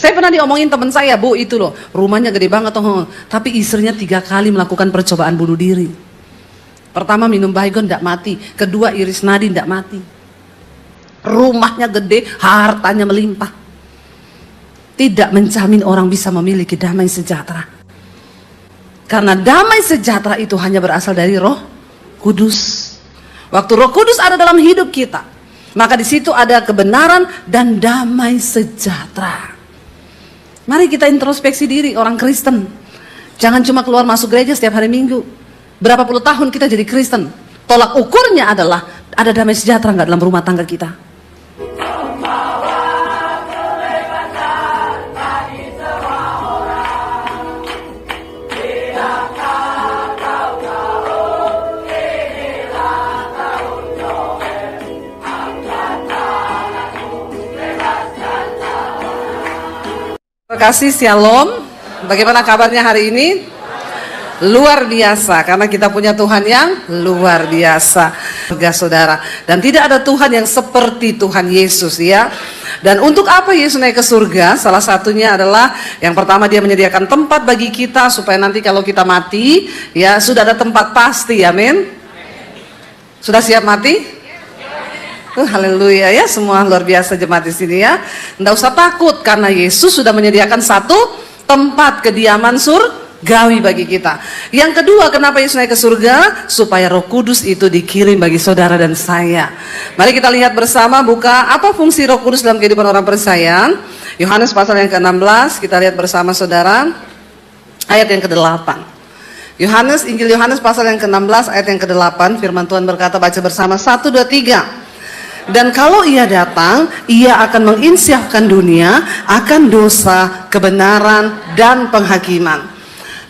Saya pernah diomongin teman saya, Bu, itu loh, rumahnya gede banget toh, tapi istrinya 3 kali melakukan percobaan bunuh diri. Pertama minum baygon tidak mati, kedua iris nadi tidak mati. Rumahnya gede, hartanya melimpah. Tidak menjamin orang bisa memiliki damai sejahtera. Karena damai sejahtera itu hanya berasal dari Roh Kudus. Waktu Roh Kudus ada dalam hidup kita, maka di situ ada kebenaran dan damai sejahtera. Mari kita introspeksi diri orang Kristen. Jangan cuma keluar masuk gereja setiap hari Minggu. Berapa puluh tahun kita jadi Kristen, tolak ukurnya adalah ada damai sejahtera nggak dalam rumah tangga kita? Terima kasih, Shalom. Bagaimana kabarnya hari ini? Luar biasa, karena kita punya Tuhan yang luar biasa, saudara. Dan tidak ada Tuhan yang seperti Tuhan Yesus, ya. Dan untuk apa Yesus naik ke surga? Salah satunya adalah yang pertama, dia menyediakan tempat bagi kita supaya nanti kalau kita mati, ya sudah ada tempat pasti. Amin. Sudah siap mati? Haleluya, ya, semua luar biasa jemaat di sini, ya. Nggak usah takut karena Yesus sudah menyediakan satu tempat kediaman surgawi bagi kita. Yang kedua, kenapa Yesus naik ke surga? Supaya Roh Kudus itu dikirim bagi saudara dan saya. Mari kita lihat bersama, buka apa fungsi Roh Kudus dalam kehidupan orang percaya. Yohanes pasal yang ke-16, kita lihat bersama saudara, ayat yang ke-8. Injil Yohanes pasal yang ke-16 ayat yang ke-8, firman Tuhan berkata, baca bersama, 1, 2, 3. Dan kalau ia datang, ia akan menginsyafkan dunia akan dosa, kebenaran, dan penghakiman.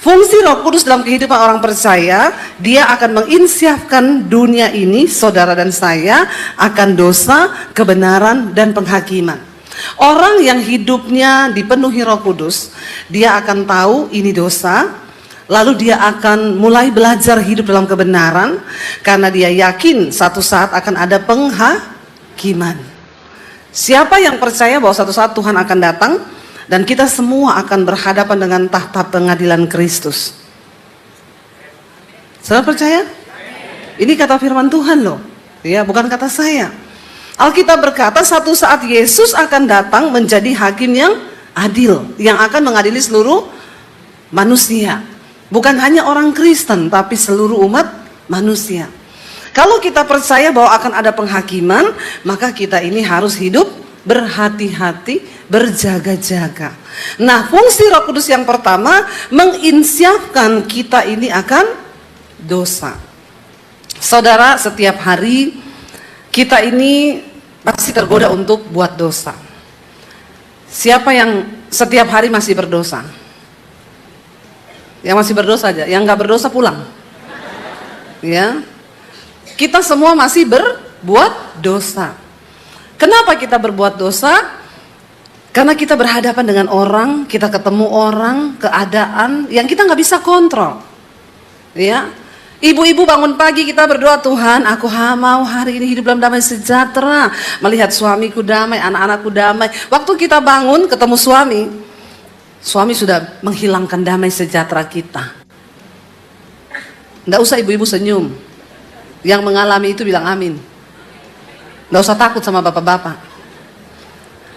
Fungsi Roh Kudus dalam kehidupan orang percaya, dia akan menginsyafkan dunia ini, saudara dan saya, akan dosa, kebenaran, dan penghakiman. Orang yang hidupnya dipenuhi Roh Kudus, dia akan tahu ini dosa, lalu dia akan mulai belajar hidup dalam kebenaran, karena dia yakin satu saat akan ada penghakiman. Siapa yang percaya bahwa satu saat Tuhan akan datang dan kita semua akan berhadapan dengan tahta pengadilan Kristus? Saudara percaya? Ini kata firman Tuhan loh, ya, bukan kata saya. Alkitab berkata satu saat Yesus akan datang menjadi hakim yang adil, yang akan mengadili seluruh manusia. Bukan hanya orang Kristen, tapi seluruh umat manusia. Kalau kita percaya bahwa akan ada penghakiman, maka kita ini harus hidup berhati-hati, berjaga-jaga. Nah, fungsi Roh Kudus yang pertama, menginsyafkan kita ini akan dosa. Saudara, setiap hari kita ini pasti tergoda untuk buat dosa. Siapa yang setiap hari masih berdosa? Yang masih berdosa aja, yang nggak berdosa pulang. Ya. Kita semua masih berbuat dosa. Kenapa kita berbuat dosa? Karena kita berhadapan dengan orang, kita ketemu orang, keadaan yang kita nggak bisa kontrol. Ya, ibu-ibu bangun pagi kita berdoa, Tuhan, aku mau hari ini hidup dalam damai sejahtera, melihat suamiku damai, anak-anakku damai. Waktu kita bangun ketemu suami sudah menghilangkan damai sejahtera kita. Nggak usah ibu-ibu senyum. Yang mengalami itu bilang amin. Nggak usah takut sama bapak-bapak.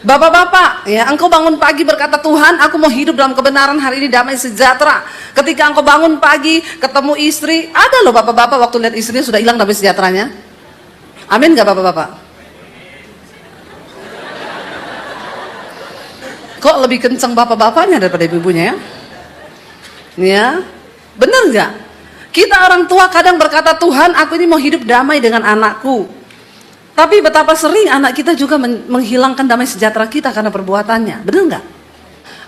Bapak-bapak, ya, engkau bangun pagi berkata, Tuhan, aku mau hidup dalam kebenaran hari ini damai sejahtera. Ketika engkau bangun pagi ketemu istri, ada loh bapak-bapak waktu lihat istrinya sudah hilang damai sejahteranya. Amin nggak bapak-bapak? Kok lebih kenceng bapak-bapaknya daripada ibu-ibunya, ya? Ya, benar nggak? Kita orang tua kadang berkata, Tuhan, aku ini mau hidup damai dengan anakku. Tapi betapa sering anak kita juga menghilangkan damai sejahtera kita karena perbuatannya. Benar nggak?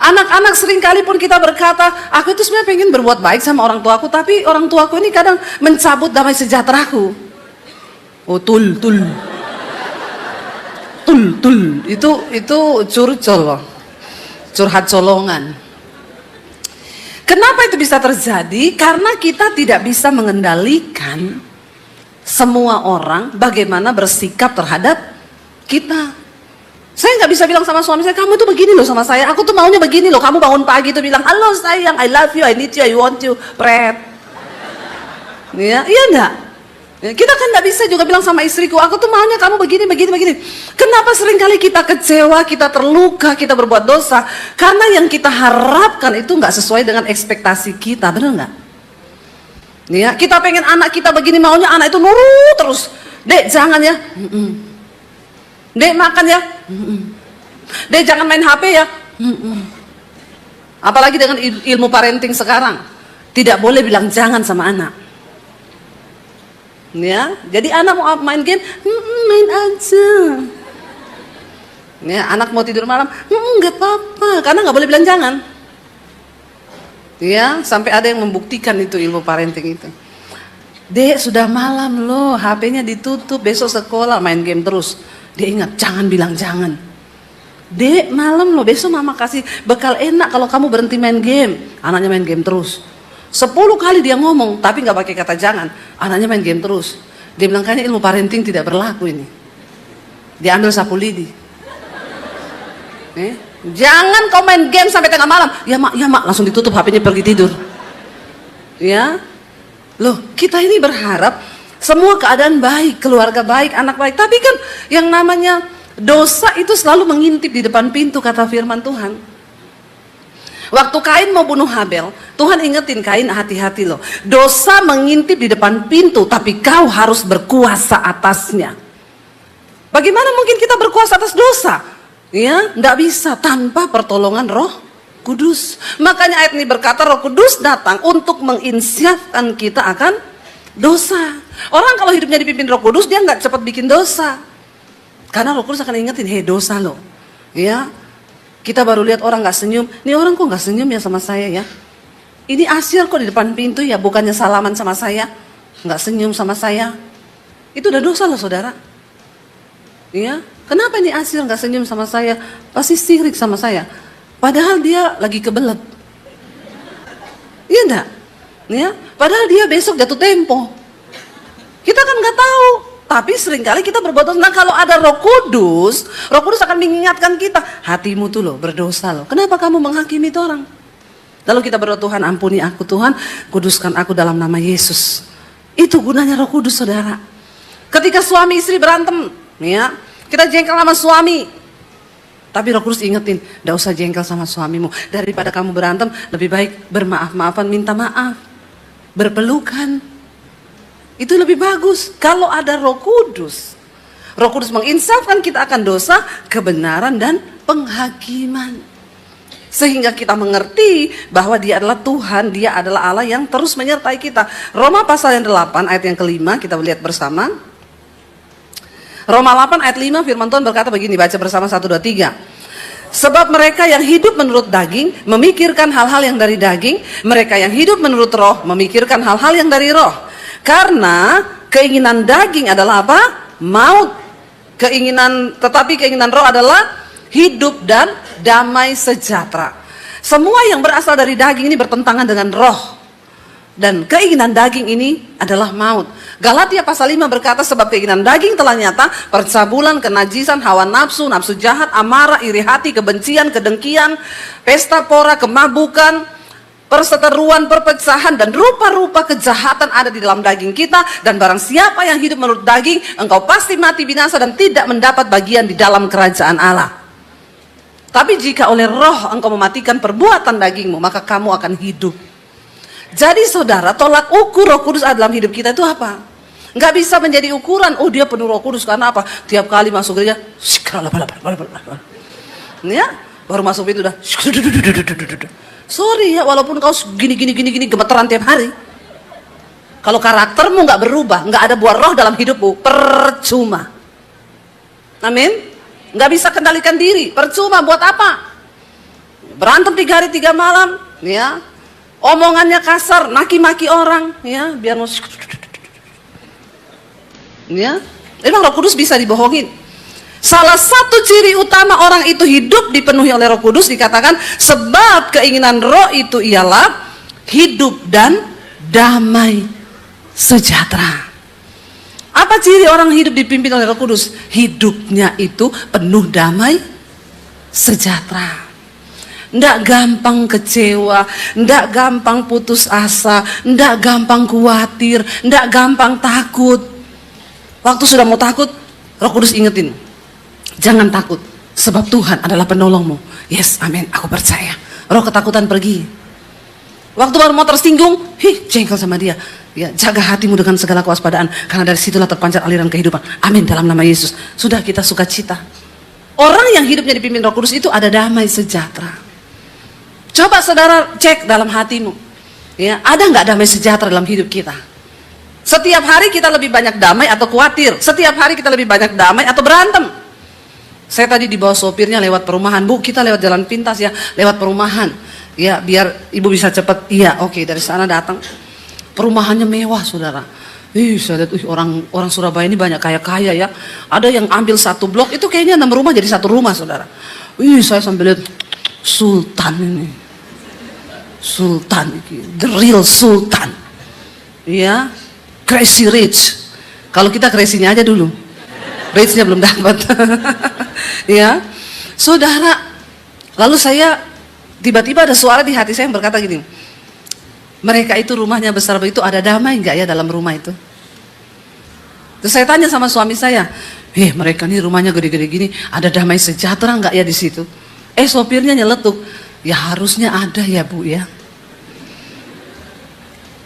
Anak-anak sering kali pun kita berkata, aku itu sebenarnya pengen berbuat baik sama orang tuaku, tapi orang tuaku ini kadang mencabut damai sejahteraku. Oh, tul. Itu curcol loh. Curhat colongan. Kenapa itu bisa terjadi? Karena kita tidak bisa mengendalikan semua orang bagaimana bersikap terhadap kita. Saya nggak bisa bilang sama suami saya, kamu tuh begini loh sama saya, aku tuh maunya begini loh. Kamu bangun pagi tuh bilang, halo sayang, I love you, I need you, I want you, pret. Ya, iya enggak? Ya, kita kan nggak bisa juga bilang sama istriku, aku tuh maunya kamu begini, begini, begini. Kenapa seringkali kita kecewa, kita terluka, kita berbuat dosa? Karena yang kita harapkan itu nggak sesuai dengan ekspektasi kita, benar nggak? Ya, kita pengen anak kita begini, maunya anak itu nurut terus. Dek, jangan ya. Dek, makan ya. Dek, jangan main HP ya. Apalagi dengan ilmu parenting sekarang, tidak boleh bilang jangan sama anak. Ya, jadi anak mau main game, main aja. Ya, anak mau tidur malam, nggak apa-apa, karena nggak boleh bilang jangan. Ya, sampai ada yang membuktikan itu ilmu parenting itu. Dek, sudah malam loh, HP-nya ditutup, besok sekolah main game terus. Dia ingat, jangan bilang jangan. Dek, malam loh, besok mama kasih bekal enak kalau kamu berhenti main game. Anaknya main game terus. 10 kali dia ngomong, tapi nggak pakai kata jangan. Anaknya main game terus. Dia bilang, kayaknya ilmu parenting tidak berlaku ini. Dia ambil sapu lidi. Jangan kau main game sampai tengah malam. Ya mak, langsung ditutup HP-nya, pergi tidur. Ya, loh, kita ini berharap semua keadaan baik, keluarga baik, anak baik. Tapi kan yang namanya dosa itu selalu mengintip di depan pintu, kata firman Tuhan. Waktu Kain mau bunuh Habel, Tuhan ingetin Kain, hati-hati loh. Dosa mengintip di depan pintu, tapi kau harus berkuasa atasnya. Bagaimana mungkin kita berkuasa atas dosa? Ya, enggak bisa tanpa pertolongan Roh Kudus. Makanya ayat ini berkata Roh Kudus datang untuk menginsyafkan kita akan dosa. Orang kalau hidupnya dipimpin Roh Kudus, dia nggak cepat bikin dosa. Karena Roh Kudus akan ingetin, hei dosa lo. Ya, kita baru lihat orang nggak senyum. Ini orang kok nggak senyum ya sama saya ya? Ini Asyir kok di depan pintu ya, bukannya salaman sama saya, nggak senyum sama saya. Itu udah dosa loh saudara. Ya, kenapa ini Asyir nggak senyum sama saya? Pasti sirik sama saya. Padahal dia lagi kebelet. Iya enggak? Ya, padahal dia besok jatuh tempo. Kita kan nggak tahu, tapi seringkali kita berbuat dosa. Nah, kalau ada Roh Kudus akan mengingatkan kita, hatimu tuh loh berdosa loh. Kenapa kamu menghakimi itu orang? Lalu kita berdoa, Tuhan ampuni aku, Tuhan kuduskan aku dalam nama Yesus. Itu gunanya Roh Kudus saudara. Ketika suami istri berantem, ya, kita jengkel sama suami. Tapi Roh Kudus ingetin, gak usah jengkel sama suamimu. Daripada kamu berantem, lebih baik bermaaf-maafan, minta maaf, berpelukan. Itu lebih bagus. Kalau ada Roh Kudus menginsafkan kita akan dosa, kebenaran dan penghakiman. Sehingga kita mengerti bahwa Dia adalah Tuhan, Dia adalah Allah yang terus menyertai kita. Roma pasal yang 8 ayat yang kelima, kita lihat bersama. Roma 8 ayat 5 firman Tuhan berkata begini, baca bersama 1, 2, 3. Sebab mereka yang hidup menurut daging memikirkan hal-hal yang dari daging, mereka yang hidup menurut roh memikirkan hal-hal yang dari roh. Karena keinginan daging adalah apa? Maut. Tetapi keinginan roh adalah hidup dan damai sejahtera. Semua yang berasal dari daging ini bertentangan dengan roh. Dan keinginan daging ini adalah maut. Galatia pasal 5 berkata, sebab keinginan daging telah nyata, percabulan, kenajisan, hawa nafsu, nafsu jahat, amarah, iri hati, kebencian, kedengkian, pesta pora, kemabukan, perseteruan, perpecahan, dan rupa-rupa kejahatan ada di dalam daging kita. Dan barang siapa yang hidup menurut daging, engkau pasti mati binasa dan tidak mendapat bagian di dalam kerajaan Allah. Tapi jika oleh roh engkau mematikan perbuatan dagingmu, maka kamu akan hidup. Jadi saudara, tolak ukur Roh Kudus dalam hidup kita itu apa? Nggak bisa menjadi ukuran, oh dia penuh Roh Kudus karena apa? Tiap kali masuk gereja, ya, baru masuk itu udah. Sorry ya, walaupun kau gini gemeteran tiap hari. Kalau karaktermu nggak berubah, nggak ada buah roh dalam hidupmu, percuma. Amin. Nggak bisa kendalikan diri, percuma. Buat apa? Berantem 3 hari 3 malam, ya. Omongannya kasar, maki-maki orang, ya, biar mau. Ya, emang Roh Kudus bisa dibohongin. Salah satu ciri utama orang itu hidup dipenuhi oleh Roh Kudus dikatakan, sebab keinginan roh itu ialah hidup dan damai sejahtera. Apa ciri orang hidup dipimpin oleh Roh Kudus? Hidupnya itu penuh damai sejahtera. Nggak gampang kecewa, nggak gampang putus asa, nggak gampang khawatir, nggak gampang takut. Waktu sudah mau takut, Roh Kudus ingetin, jangan takut, sebab Tuhan adalah penolongmu. Yes, amin, aku percaya. Roh ketakutan pergi. Waktu baru mau tersinggung, jengkel sama dia. Ya, jaga hatimu dengan segala kewaspadaan, karena dari situlah terpancar aliran kehidupan. Amin, dalam nama Yesus. Sudah, kita sukacita. Orang yang hidupnya dipimpin Roh Kudus itu ada damai sejahtera. Coba saudara cek dalam hatimu, ya, ada nggak damai sejahtera dalam hidup kita? Setiap hari kita lebih banyak damai atau khawatir? Setiap hari kita lebih banyak damai atau berantem? Saya tadi dibawa sopirnya lewat perumahan. Bu, kita lewat jalan pintas ya, lewat perumahan. Ya, biar ibu bisa cepat. Iya, oke, dari sana datang. Perumahannya mewah, saudara. Saya lihat, orang Surabaya ini banyak kaya-kaya ya. Ada yang ambil satu blok, itu kayaknya 6 rumah jadi satu rumah, saudara. Saya sambil lihat, Sultan ini. Sultan, the real Sultan. Ya, crazy rich. Kalau kita crazy-nya aja dulu. Rich-nya belum dapat. Ya, saudara. Lalu saya tiba-tiba ada suara di hati saya yang berkata gini, mereka itu rumahnya besar begitu, ada damai nggak ya dalam rumah itu? Terus saya tanya sama suami saya, mereka nih rumahnya gede-gede gini, ada damai sejahtera nggak ya di situ? Sopirnya nyeletuk, ya harusnya ada ya Bu ya.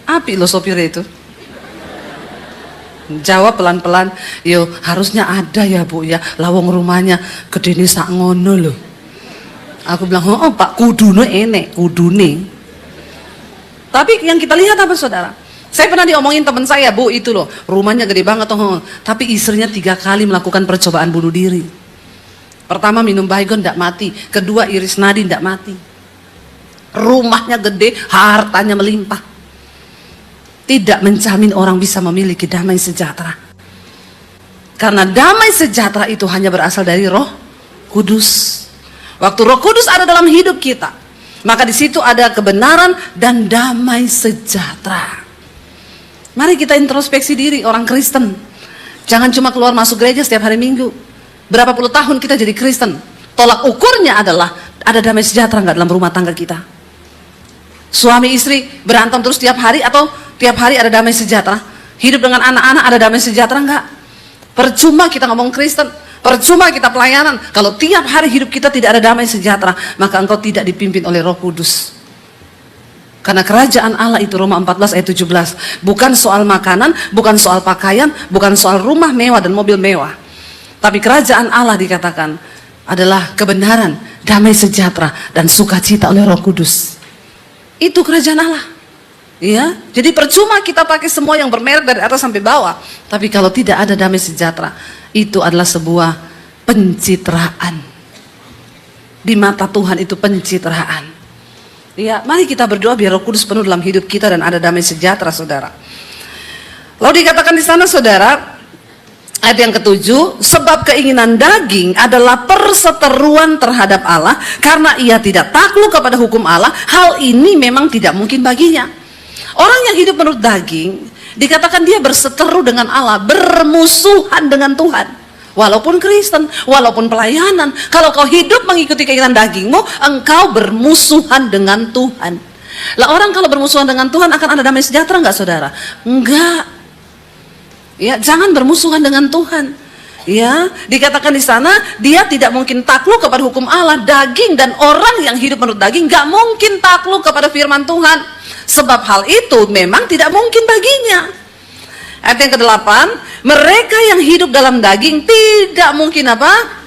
Api loh sopirnya itu. Jawab pelan-pelan, yo harusnya ada ya Bu ya, lawang rumahnya gede nih sak ngono loh. Aku bilang, oh Pak, kudune enek, kudune. Tapi yang kita lihat apa saudara? Saya pernah diomongin teman saya, Bu itu loh, rumahnya gede banget toh, tapi istrinya 3 kali melakukan percobaan bunuh diri. Pertama minum baygon tidak mati, kedua iris nadi tidak mati. Rumahnya gede, hartanya melimpah. Tidak menjamin orang bisa memiliki damai sejahtera. Karena damai sejahtera itu hanya berasal dari Roh Kudus. Waktu Roh Kudus ada dalam hidup kita, maka di situ ada kebenaran dan damai sejahtera. Mari kita introspeksi diri orang Kristen. Jangan cuma keluar masuk gereja setiap hari Minggu. Berapa puluh tahun kita jadi Kristen, tolak ukurnya adalah ada damai sejahtera nggak dalam rumah tangga kita? Suami istri berantem terus tiap hari atau tiap hari ada damai sejahtera? Hidup dengan anak-anak ada damai sejahtera nggak? Percuma kita ngomong Kristen, percuma kita pelayanan, kalau tiap hari hidup kita tidak ada damai sejahtera, maka engkau tidak dipimpin oleh Roh Kudus. Karena kerajaan Allah itu, Roma 14 ayat 17, bukan soal makanan, bukan soal pakaian, bukan soal rumah mewah dan mobil mewah. Tapi kerajaan Allah dikatakan adalah kebenaran, damai sejahtera, dan sukacita oleh Roh Kudus. Itu kerajaan Allah. Ya, jadi percuma kita pakai semua yang bermerek dari atas sampai bawah, tapi kalau tidak ada damai sejahtera, itu adalah sebuah pencitraan. Di mata Tuhan itu pencitraan. Ya, mari kita berdoa biar Roh Kudus penuh dalam hidup kita dan ada damai sejahtera, saudara. Lalu dikatakan di sana, saudara, ayat yang ke-7, sebab keinginan daging adalah perseteruan terhadap Allah, karena ia tidak takluk kepada hukum Allah, hal ini memang tidak mungkin baginya. Orang yang hidup menurut daging, dikatakan dia berseteru dengan Allah, bermusuhan dengan Tuhan. Walaupun Kristen, walaupun pelayanan, kalau kau hidup mengikuti keinginan dagingmu, engkau bermusuhan dengan Tuhan. Lah orang kalau bermusuhan dengan Tuhan akan ada damai sejahtera nggak saudara? Enggak. Ya, jangan bermusuhan dengan Tuhan. Ya, dikatakan di sana dia tidak mungkin takluk kepada hukum Allah. Daging dan orang yang hidup menurut daging nggak mungkin takluk kepada firman Tuhan, sebab hal itu memang tidak mungkin baginya. Ayat yang ke-8, mereka yang hidup dalam daging tidak mungkin apa?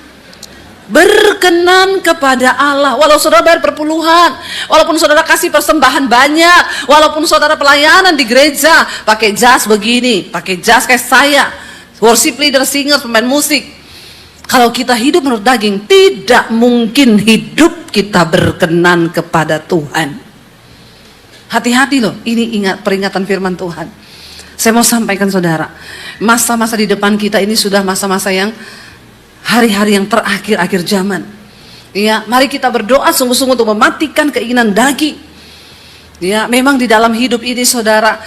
Berkenan kepada Allah. Walau saudara bayar perpuluhan, walaupun saudara kasih persembahan banyak, walaupun saudara pelayanan di gereja pakai jas begini, pakai jas kayak saya, worship leader, singer, pemain musik, kalau kita hidup menurut daging, tidak mungkin hidup kita berkenan kepada Tuhan. Hati-hati loh, ini ingat peringatan firman Tuhan. Saya mau sampaikan saudara, masa-masa di depan kita ini sudah masa-masa yang hari-hari yang terakhir-akhir zaman. Ya, mari kita berdoa sungguh-sungguh untuk mematikan keinginan daging. Ya, memang di dalam hidup ini saudara,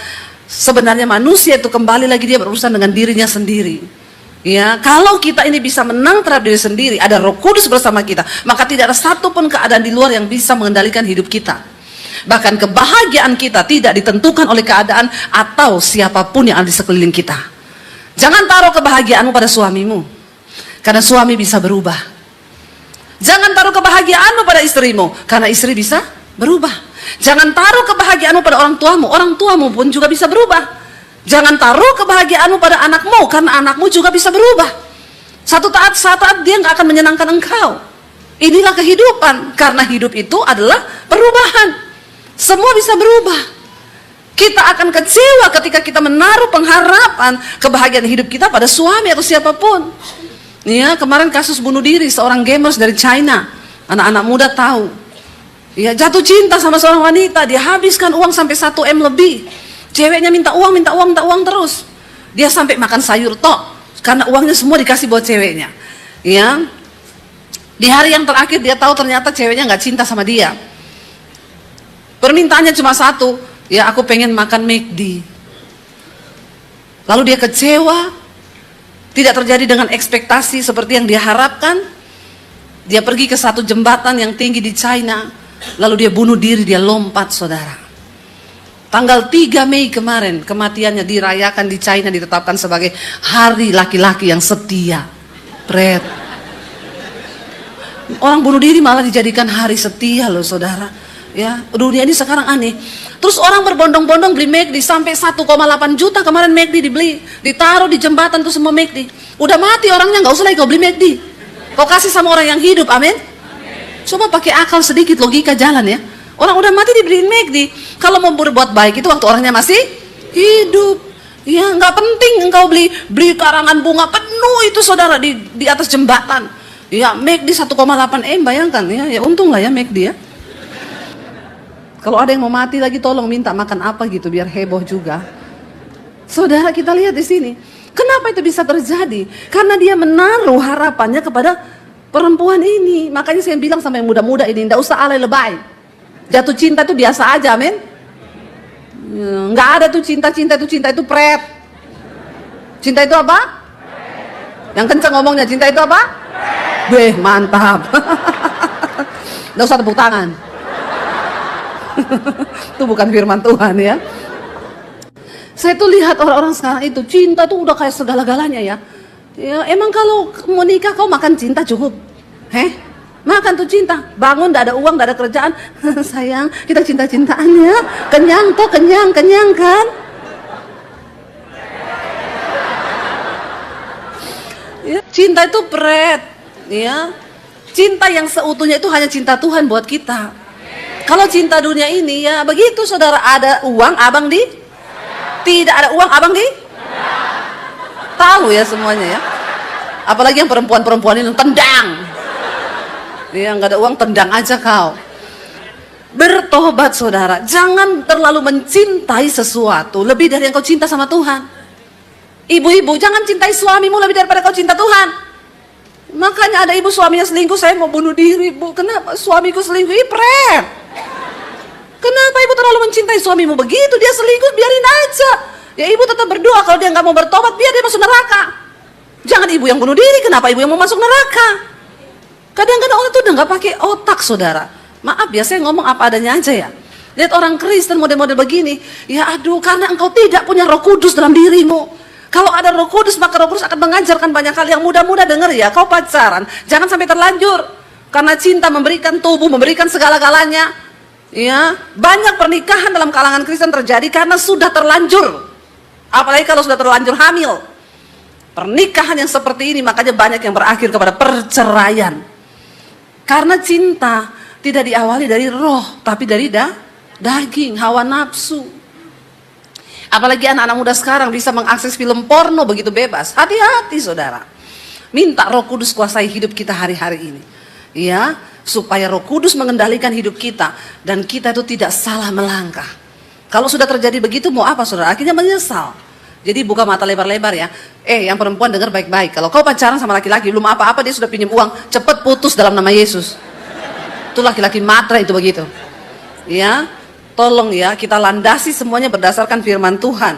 Sebenarnya manusia itu kembali lagi dia berurusan dengan dirinya sendiri. Ya, kalau kita ini bisa menang terhadap diri sendiri, ada Roh Kudus bersama kita, maka tidak ada satupun keadaan di luar yang bisa mengendalikan hidup kita. Bahkan kebahagiaan kita tidak ditentukan oleh keadaan atau siapapun yang ada di sekeliling kita. Jangan taruh kebahagiaanmu pada suamimu, karena suami bisa berubah. Jangan taruh kebahagiaanmu pada istrimu, karena istri bisa berubah. Jangan taruh kebahagiaanmu pada orang tuamu pun juga bisa berubah. Jangan taruh kebahagiaanmu pada anakmu, karena anakmu juga bisa berubah. Satu saat dia nggak akan menyenangkan engkau. Inilah kehidupan, karena hidup itu adalah perubahan. Semua bisa berubah. Kita akan kecewa ketika kita menaruh pengharapan kebahagiaan hidup kita pada suami atau siapapun. Ya, kemarin kasus bunuh diri seorang gamers dari China. Anak-anak muda tahu. Ya, jatuh cinta sama seorang wanita, dia habiskan uang sampai 1 M lebih. Ceweknya minta uang terus. Dia sampai makan sayur tok, karena uangnya semua dikasih buat ceweknya. Ya, di hari yang terakhir dia tahu ternyata ceweknya nggak cinta sama dia. Permintaannya cuma satu, ya aku pengen makan McD. Lalu dia kecewa, tidak terjadi dengan ekspektasi seperti yang dia harapkan. Dia pergi ke satu jembatan yang tinggi di China. Lalu dia bunuh diri, dia lompat, saudara. Tanggal 3 Mei kemarin, kematiannya dirayakan di China, ditetapkan sebagai hari laki-laki yang setia. Pret. Orang bunuh diri malah dijadikan hari setia loh, saudara. Ya, dunia ini sekarang aneh. Terus orang berbondong-bondong beli McD sampai 1,8 juta kemarin McD dibeli, ditaruh di jembatan tuh semua McD. Udah mati orangnya, nggak usah lagi kau beli McD. Kau kasih sama orang yang hidup, amin. Coba pakai akal sedikit, logika jalan ya. Orang udah mati dibeliin McD. Kalau mau berbuat baik itu waktu orangnya masih hidup. Ya, nggak penting engkau beli karangan bunga penuh itu, saudara, di atas jembatan. Ya, McD 1,8 M, bayangkan ya. Ya untung lah ya McD ya. Kalau ada yang mau mati lagi, tolong minta makan apa gitu biar heboh juga. Saudara, kita lihat di sini. Kenapa itu bisa terjadi? Karena dia menaruh harapannya kepada perempuan ini. Makanya saya bilang sama yang muda-muda ini, nggak usah alay lebay. Jatuh cinta itu biasa aja, men. Nggak ada tuh cinta itu pret. Cinta itu apa? Yang kenceng ngomongnya, cinta itu apa? Beh, mantap. Nggak usah tepuk tangan. Itu bukan firman Tuhan ya. Saya tuh lihat orang-orang sekarang itu cinta tuh udah kayak segala-galanya ya. Ya emang kalau mau nikah kau makan cinta cukup? Makan tuh cinta. Bangun gak ada uang, gak ada kerjaan. Sayang, kita cinta-cintaan ya. Kenyang toh, kenyang kan? Ya, cinta itu pret. Ya. Cinta yang seutuhnya itu hanya cinta Tuhan buat kita. Kalau cinta dunia ini ya begitu, saudara, ada uang abang di, tidak ada uang abang di, tahu ya semuanya ya. Apalagi yang perempuan-perempuan ini tendang, ya nggak ada uang tendang aja kau. Bertobat, saudara, jangan terlalu mencintai sesuatu lebih dari yang kau cinta sama Tuhan. Ibu-ibu, jangan cintai suamimu lebih daripada kau cinta Tuhan. Makanya ada ibu suaminya selingkuh, saya mau bunuh diri, bu. Kenapa suamiku selingkuh? Pret. Kenapa ibu terlalu mencintai suamimu begitu? Dia selingkuh, biarin aja. Ya ibu tetap berdoa, kalau dia nggak mau bertobat, biar dia masuk neraka. Jangan ibu yang bunuh diri, kenapa ibu yang mau masuk neraka? Kadang-kadang orang itu udah nggak pakai otak, saudara. Maaf ya, saya ngomong apa adanya aja ya. Lihat orang Kristen model-model begini, ya aduh, karena engkau tidak punya Roh Kudus dalam dirimu. Kalau ada Roh Kudus, maka Roh Kudus akan mengajarkan banyak hal. Yang muda-muda dengar ya, kau pacaran, jangan sampai terlanjur. Karena cinta memberikan tubuh, memberikan segala-galanya. Ya, banyak pernikahan dalam kalangan Kristen terjadi karena sudah terlanjur. Apalagi kalau sudah terlanjur hamil. Pernikahan yang seperti ini makanya banyak yang berakhir kepada perceraian. Karena cinta tidak diawali dari roh, tapi dari daging, hawa nafsu. Apalagi anak-anak muda sekarang bisa mengakses film porno begitu bebas. Hati-hati, saudara. Minta Roh Kudus kuasai hidup kita hari-hari ini. Ya, supaya Roh Kudus mengendalikan hidup kita dan kita itu tidak salah melangkah. Kalau sudah terjadi begitu, mau apa, saudara? Akhirnya menyesal. Jadi buka mata lebar-lebar ya. Yang perempuan dengar baik-baik. Kalau kau pacaran sama laki-laki, belum apa-apa dia sudah pinjam uang, cepat putus dalam nama Yesus. Itu laki-laki matre itu begitu. Ya, Tolong ya, kita landasi semuanya berdasarkan firman Tuhan.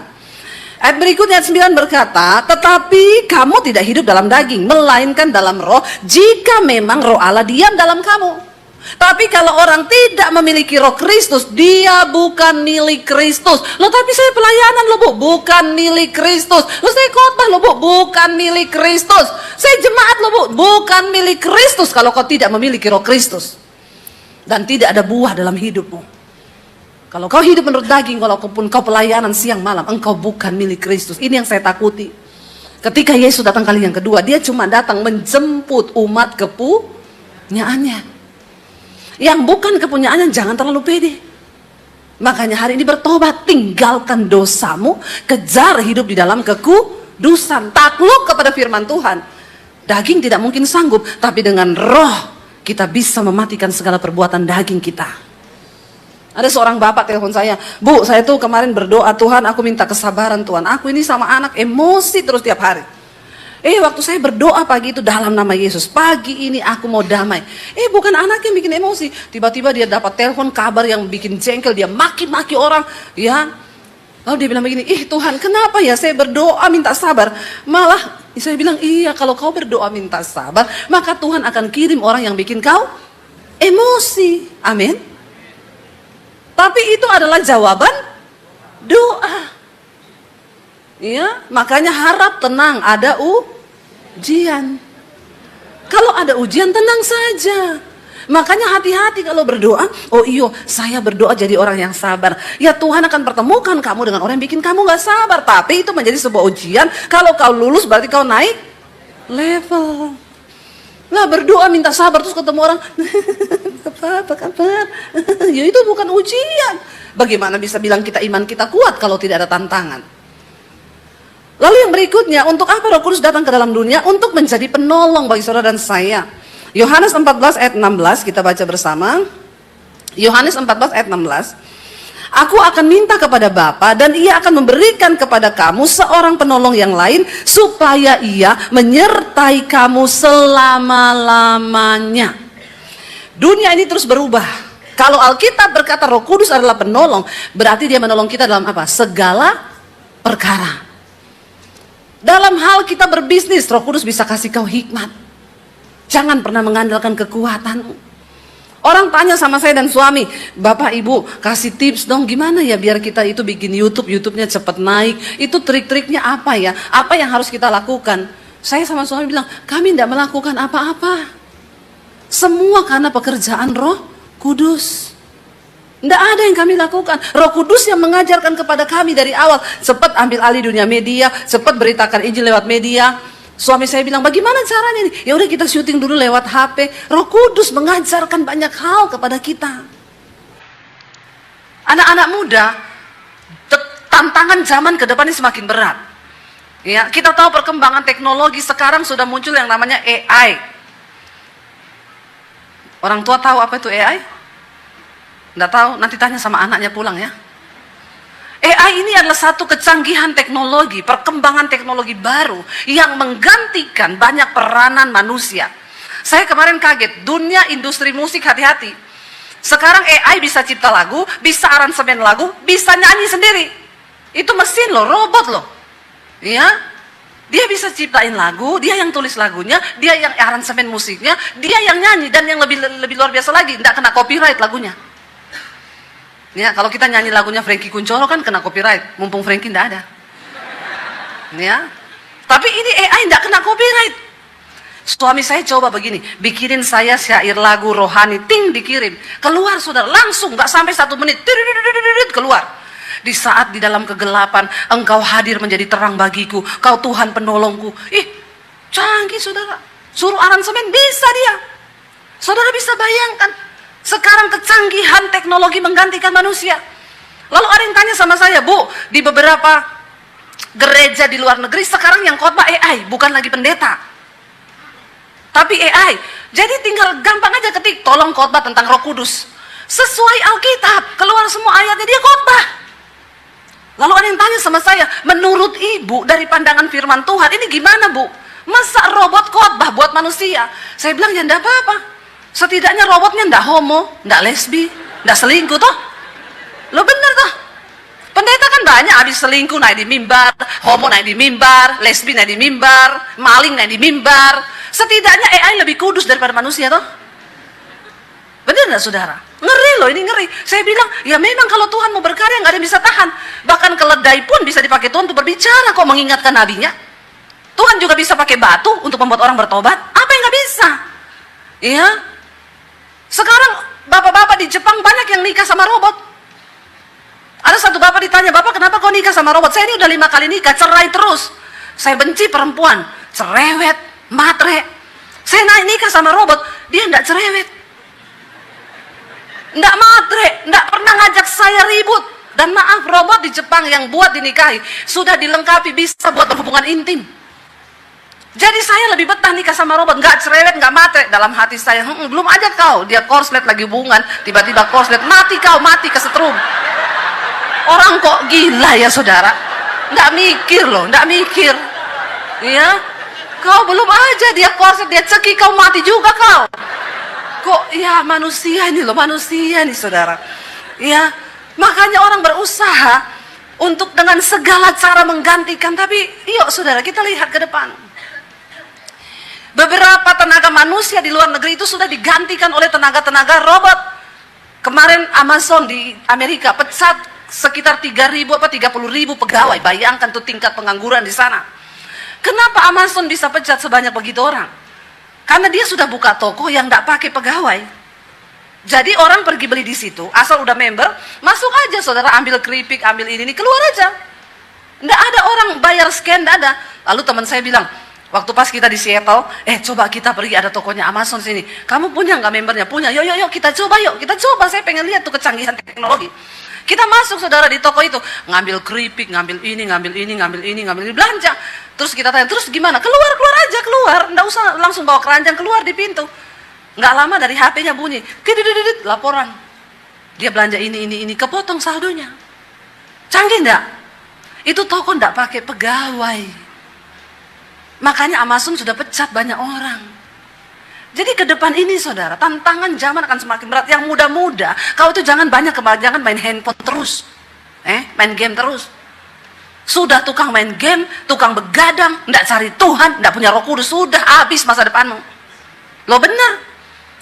Ayat berikutnya, ayat 9 berkata, tetapi kamu tidak hidup dalam daging, melainkan dalam roh, jika memang roh Allah diam dalam kamu. Tapi kalau orang tidak memiliki roh Kristus, dia bukan milik Kristus. Loh, tapi saya pelayanan loh Bu, bukan milik Kristus. Loh, saya khotbah loh Bu, bukan milik Kristus. Saya jemaat loh Bu, bukan milik Kristus kalau kau tidak memiliki roh Kristus. Dan tidak ada buah dalam hidupmu. Kalau kau hidup menurut daging, walaupun kau pelayanan siang malam, engkau bukan milik Kristus. Ini yang saya takuti. Ketika Yesus datang kali yang kedua, dia cuma datang menjemput umat kepunyaannya. Yang bukan kepunyaannya jangan terlalu pede. Makanya hari ini bertobat, tinggalkan dosamu, kejar hidup di dalam kekudusan, takluk kepada firman Tuhan. Daging tidak mungkin sanggup, tapi dengan roh kita bisa mematikan segala perbuatan daging kita. Ada seorang bapak telepon saya, Bu, saya tuh kemarin berdoa, Tuhan aku minta kesabaran Tuhan, aku ini sama anak emosi terus tiap hari. Waktu saya berdoa pagi itu dalam nama Yesus, pagi ini aku mau damai. Bukan anak yang bikin emosi, tiba-tiba dia dapat telepon kabar yang bikin jengkel, dia maki-maki orang, ya. Lalu dia bilang begini, Tuhan kenapa ya saya berdoa minta sabar, malah saya bilang iya, kalau kau berdoa minta sabar, maka Tuhan akan kirim orang yang bikin kau emosi. Amin. Tapi itu adalah jawaban doa. Ya, makanya harap tenang, ada ujian. Kalau ada ujian tenang saja. Makanya hati-hati kalau berdoa. Oh iyo, saya berdoa jadi orang yang sabar. Ya Tuhan akan pertemukan kamu dengan orang yang bikin kamu gak sabar. Tapi itu menjadi sebuah ujian. Kalau kau lulus berarti kau naik level. Lah berdoa minta sabar terus ketemu orang apa kabar? Ya itu bukan ujian. Bagaimana bisa bilang kita iman kita kuat kalau tidak ada tantangan? Lalu yang berikutnya, untuk apa Roh Kudus datang ke dalam dunia? Untuk menjadi penolong bagi saudara dan saya. Yohanes 14 ayat 16 kita baca bersama. Yohanes 14 ayat 16. Aku akan minta kepada Bapa dan ia akan memberikan kepada kamu seorang penolong yang lain supaya ia menyertai kamu selama-lamanya. Dunia ini terus berubah. Kalau Alkitab berkata Roh Kudus adalah penolong, berarti dia menolong kita dalam apa? Segala perkara. Dalam hal kita berbisnis, Roh Kudus bisa kasih kau hikmat. Jangan pernah mengandalkan kekuatanmu. Orang tanya sama saya dan suami, Bapak Ibu kasih tips dong gimana ya biar kita itu bikin YouTube-nya cepat naik. Itu trik-triknya apa ya? Apa yang harus kita lakukan? Saya sama suami bilang, kami tidak melakukan apa-apa. Semua karena pekerjaan Roh Kudus. Tidak ada yang kami lakukan. Roh Kudus yang mengajarkan kepada kami dari awal. Cepat ambil alih dunia media, cepat beritakan Injil lewat media. Suami saya bilang, bagaimana caranya ini? Ya udah kita syuting dulu lewat HP. Roh Kudus mengajarkan banyak hal kepada kita. Anak-anak muda, tantangan zaman ke depan ini semakin berat. Ya, kita tahu perkembangan teknologi sekarang sudah muncul yang namanya AI. Orang tua tahu apa itu AI? Nggak tahu, nanti tanya sama anaknya pulang ya. AI ini adalah satu kecanggihan teknologi, perkembangan teknologi baru yang menggantikan banyak peranan manusia. Saya kemarin kaget, dunia industri musik hati-hati. Sekarang AI bisa cipta lagu, bisa aransemen lagu, bisa nyanyi sendiri. Itu mesin loh, robot loh. Ya, dia bisa ciptain lagu, dia yang tulis lagunya, dia yang aransemen musiknya, dia yang nyanyi, dan yang lebih luar biasa lagi, tidak kena copyright lagunya. Ya, kalau kita nyanyi lagunya Frankie Kuncoro kan kena copyright, mumpung Frankie tidak ada. Ya, tapi ini AI tidak kena copyright. Suami saya coba begini, bikinin saya syair lagu rohani, ting dikirim, keluar saudara, langsung nggak sampai 1 menit, keluar. Di saat di dalam kegelapan, engkau hadir menjadi terang bagiku, kau Tuhan penolongku. Canggih saudara, suruh aransemen bisa dia. Saudara bisa bayangkan. Sekarang kecanggihan teknologi menggantikan manusia. Lalu ada yang tanya sama saya, Bu, di beberapa gereja di luar negeri sekarang yang khotbah AI, bukan lagi pendeta, tapi AI. Jadi tinggal gampang aja ketik, tolong khotbah tentang Roh Kudus. Sesuai Alkitab, keluar semua ayatnya, dia khotbah. Lalu ada yang tanya sama saya, menurut ibu dari pandangan firman Tuhan, ini gimana Bu? Masa robot khotbah buat manusia? Saya bilang ya enggak apa-apa. Setidaknya robotnya enggak homo, enggak lesbi, enggak selingkuh toh. Lo bener toh? Pendeta kan banyak, habis selingkuh naik di mimbar, homo naik di mimbar, lesbi naik di mimbar, maling naik di mimbar. Setidaknya AI lebih kudus daripada manusia toh? Bener nggak saudara? Ngeri loh, ini ngeri. Saya bilang, ya memang kalau Tuhan mau berkarya nggak ada yang bisa tahan. Bahkan keledai pun bisa dipakai Tuhan untuk berbicara, kok mengingatkan nabinya. Tuhan juga bisa pakai batu untuk membuat orang bertobat. Apa yang nggak bisa? Iya. Sekarang bapak-bapak di Jepang banyak yang nikah sama robot. Ada satu bapak ditanya, "Bapak kenapa kau nikah sama robot?" "Saya ini udah 5 kali nikah, cerai terus. Saya benci perempuan, cerewet, matre. Saya naik nikah sama robot, dia enggak cerewet, enggak matre, enggak pernah ngajak saya ribut. Dan maaf, robot di Jepang yang buat dinikahi sudah dilengkapi bisa buat hubungan intim. Jadi saya lebih betah nikah sama robot, nggak cerewet, nggak matre." Dalam hati saya, belum aja kau, dia korslet lagi hubungan, tiba-tiba korslet, mati kau, mati kesetrum. Orang kok gila ya saudara, nggak mikir loh, nggak mikir. Iya, kau belum aja dia korslet, dia cekik, kau mati juga kau. Kok ya manusia ini loh, manusia nih saudara. Ya, makanya orang berusaha untuk dengan segala cara menggantikan, tapi yuk saudara kita lihat ke depan. Beberapa tenaga manusia di luar negeri itu sudah digantikan oleh tenaga-tenaga robot. Kemarin Amazon di Amerika pecat sekitar 3.000 apa 30.000 pegawai. Bayangkan tuh tingkat pengangguran di sana. Kenapa Amazon bisa pecat sebanyak begitu orang? Karena dia sudah buka toko yang tidak pakai pegawai. Jadi orang pergi beli di situ, asal udah member, masuk aja saudara, ambil keripik, ambil ini, keluar aja. Nggak ada orang bayar scan, nggak ada. Lalu teman saya bilang, waktu pas kita di Seattle, coba kita pergi, ada tokonya Amazon sini. Kamu punya nggak membernya? Punya. Yuk, kita coba yuk. Kita coba, saya pengen lihat tuh kecanggihan teknologi. Kita masuk saudara di toko itu, ngambil keripik, ngambil ini, belanja. Terus kita tanya, terus gimana? Keluar aja, keluar. Nggak usah langsung bawa keranjang, keluar di pintu. Nggak lama dari HP-nya bunyi, kididididit, laporan. Dia belanja ini, kepotong saldonya. Canggih nggak? Itu toko nggak pakai pegawai. Makanya Amazon sudah pecat banyak orang. Jadi ke depan ini saudara, tantangan zaman akan semakin berat. Yang muda-muda, kau itu jangan main handphone terus. Main game terus. Sudah tukang main game, tukang begadang, nggak cari Tuhan, nggak punya Roh Kudus, sudah habis masa depanmu. Lo benar.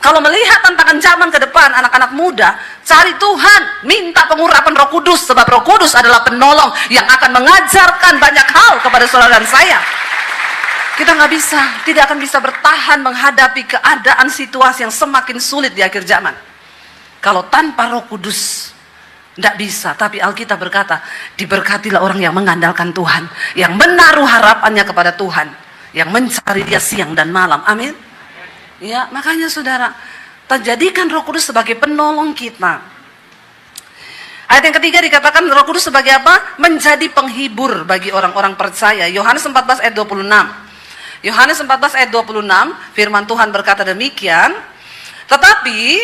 Kalau melihat tantangan zaman ke depan, anak-anak muda, cari Tuhan, minta pengurapan Roh Kudus, sebab Roh Kudus adalah penolong yang akan mengajarkan banyak hal kepada saudara dan saya. Kita tidak akan bisa bertahan menghadapi keadaan situasi yang semakin sulit di akhir zaman. Kalau tanpa Roh Kudus, tidak bisa. Tapi Alkitab berkata, diberkatilah orang yang mengandalkan Tuhan, yang menaruh harapannya kepada Tuhan, yang mencari Dia siang dan malam. Amin. Ya, makanya saudara, terjadikan Roh Kudus sebagai penolong kita. Ayat yang ketiga dikatakan Roh Kudus sebagai apa? Menjadi penghibur bagi orang-orang percaya. Yohanes 14 ayat 26. Yohanes 14 ayat 26, firman Tuhan berkata demikian, tetapi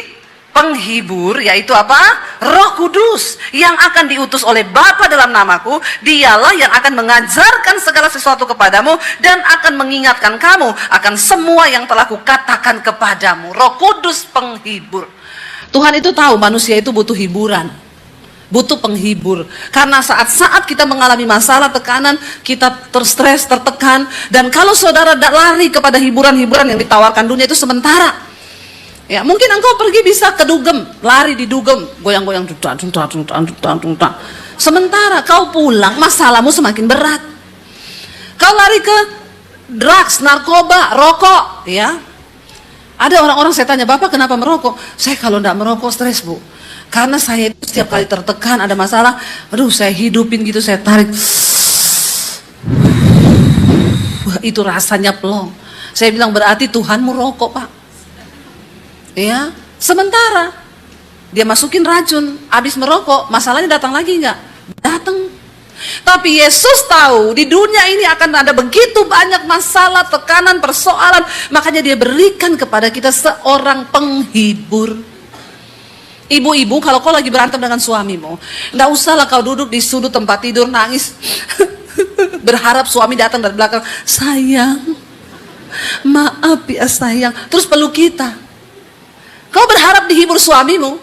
penghibur, yaitu apa? Roh Kudus yang akan diutus oleh Bapa dalam namaku, dialah yang akan mengajarkan segala sesuatu kepadamu dan akan mengingatkan kamu akan semua yang telah kukatakan kepadamu. Roh Kudus penghibur. Tuhan itu tahu manusia itu butuh hiburan, butuh penghibur. Karena saat-saat kita mengalami masalah, tekanan, kita terstres, tertekan. Dan kalau saudara tidak lari kepada hiburan-hiburan yang ditawarkan dunia, itu sementara. Ya, mungkin engkau pergi bisa ke dugem, lari di dugem, goyang-goyang, sementara kau pulang, masalahmu semakin berat. Kau lari ke drugs, narkoba, rokok, ya. Ada orang-orang, saya tanya, "Bapak kenapa merokok?" "Saya kalau tidak merokok stres, Bu. Karena saya itu setiap kali tertekan, ada masalah, aduh saya hidupin gitu, saya tarik. Itu rasanya plong." Saya bilang, berarti Tuhanmu rokok, Pak. Ya, sementara dia masukin racun, habis merokok, masalahnya datang lagi enggak? Datang. Tapi Yesus tahu di dunia ini akan ada begitu banyak masalah, tekanan, persoalan. Makanya Dia berikan kepada kita seorang penghibur. Ibu-ibu, kalau kau lagi berantem dengan suamimu, enggak usahlah kau duduk di sudut tempat tidur nangis berharap suami datang dari belakang, "Sayang, maaf ya sayang," terus peluk kita. Kau berharap dihibur suamimu?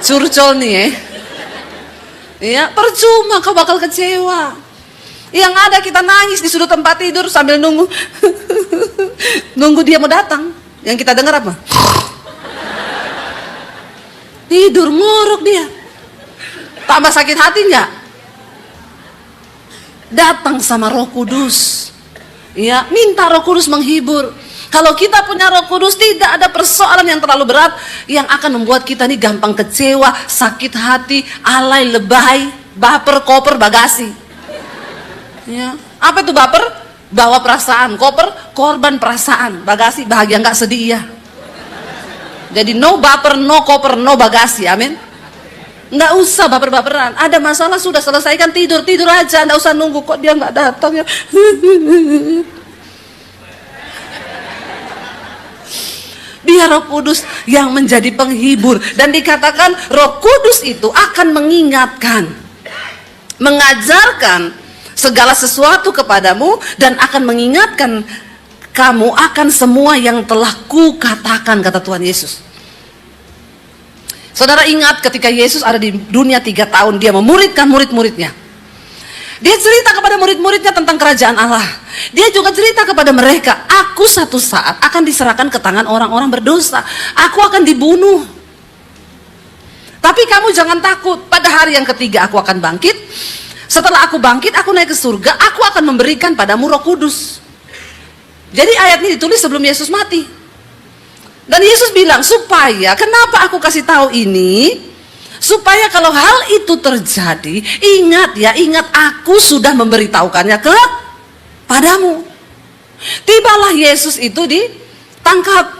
curcol nih ya. Ya, percuma kau bakal kecewa. Yang ada kita nangis di sudut tempat tidur sambil nunggu nunggu dia mau datang. Yang kita dengar apa? Tidur ngorok dia. Tambah sakit hati enggak? Datang sama Roh Kudus. Ya, minta Roh Kudus menghibur. Kalau kita punya Roh Kudus, tidak ada persoalan yang terlalu berat yang akan membuat kita nih gampang kecewa, sakit hati, alay, lebay, baper, koper, bagasi. Ya. Apa itu baper? Bawa perasaan. Koper, korban perasaan. Bagasi, bahagia nggak sedih ya. Jadi no baper, no koper, no bagasi. Amin. Nggak usah baper-baperan. Ada masalah sudah selesaikan, tidur aja. Nggak usah nunggu kok dia nggak datang ya. Biar Roh Kudus yang menjadi penghibur. Dan dikatakan Roh Kudus itu akan mengingatkan, mengajarkan segala sesuatu kepadamu, dan akan mengingatkan kamu akan semua yang telah kukatakan, kata Tuhan Yesus. Saudara ingat ketika Yesus ada di dunia 3 tahun, dia memuridkan murid-muridnya. Dia cerita kepada murid-muridnya tentang kerajaan Allah. Dia juga cerita kepada mereka, aku satu saat akan diserahkan ke tangan orang-orang berdosa. Aku akan dibunuh. Tapi kamu jangan takut, pada hari yang ketiga aku akan bangkit. Setelah aku bangkit, aku naik ke surga, aku akan memberikan padamu Roh Kudus. Jadi ayat ini ditulis sebelum Yesus mati. Dan Yesus bilang, supaya, kenapa aku kasih tahu ini? Supaya kalau hal itu terjadi, ingat aku sudah memberitahukannya padamu. Tibalah Yesus itu ditangkap.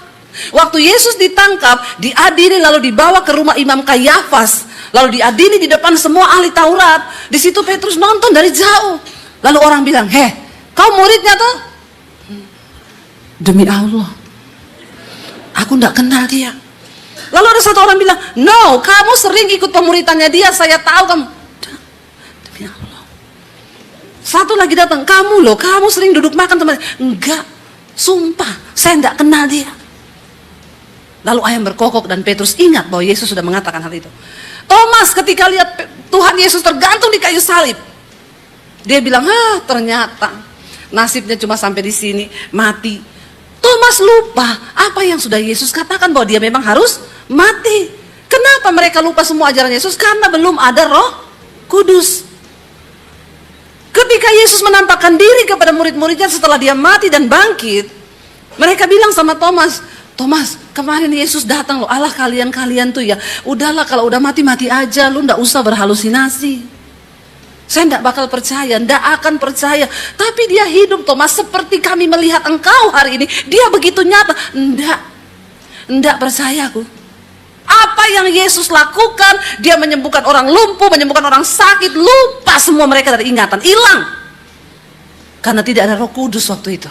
Waktu Yesus ditangkap, diadili lalu dibawa ke rumah Imam Kayafas, lalu diadili di depan semua ahli Taurat. Di situ Petrus nonton dari jauh. Lalu orang bilang, kau muridnya toh? Demi Allah, aku tidak kenal dia. Lalu ada satu orang bilang, no, kamu sering ikut pemuritannya dia, saya tahu kamu. Demi Allah. Satu lagi datang, kamu sering duduk makan teman. Enggak, sumpah, saya tidak kenal dia. Lalu ayam berkokok dan Petrus ingat bahwa Yesus sudah mengatakan hal itu. Thomas ketika lihat Tuhan Yesus tergantung di kayu salib, dia bilang, ternyata nasibnya cuma sampai di sini, mati. Thomas lupa apa yang sudah Yesus katakan bahwa dia memang harus mati. Kenapa mereka lupa semua ajaran Yesus? Karena belum ada Roh Kudus. Ketika Yesus menampakkan diri kepada murid-muridnya setelah dia mati dan bangkit, mereka bilang sama Thomas, kemarin Yesus datang loh, Allah kalian tuh ya, udahlah kalau udah mati aja, lu ndak usah berhalusinasi. Saya tidak bakal percaya, tidak akan percaya. Tapi dia hidup, Thomas, seperti kami melihat engkau hari ini. Dia begitu nyata. Tidak percaya aku. Apa yang Yesus lakukan, dia menyembuhkan orang lumpuh, menyembuhkan orang sakit, lupa semua mereka dari ingatan, hilang. Karena tidak ada Roh Kudus waktu itu.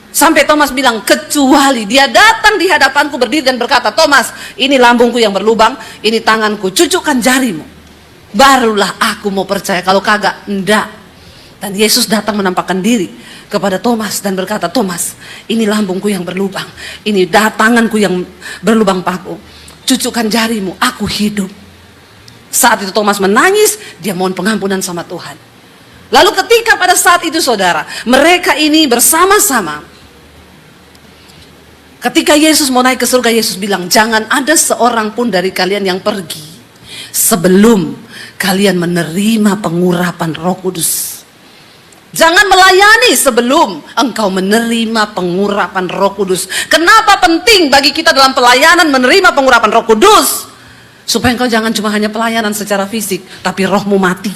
Sampai Thomas bilang, kecuali dia datang di hadapanku berdiri dan berkata, Thomas, ini lambungku yang berlubang, ini tanganku, cucukkan jarimu. Barulah aku mau percaya, kalau kagak, enggak. Dan Yesus datang menampakkan diri kepada Thomas dan berkata, Thomas, ini lambungku yang berlubang, ini tanganku yang berlubang paku, cucukkan jarimu, aku hidup. Saat itu Thomas menangis, dia mohon pengampunan sama Tuhan. Lalu ketika pada saat itu saudara, mereka ini bersama-sama, ketika Yesus mau naik ke surga, Yesus bilang, jangan ada seorang pun dari kalian yang pergi sebelum kalian menerima pengurapan Roh Kudus. Jangan melayani sebelum engkau menerima pengurapan Roh Kudus. Kenapa penting bagi kita dalam pelayanan menerima pengurapan Roh Kudus? Supaya engkau jangan cuma hanya pelayanan secara fisik, tapi rohmu mati.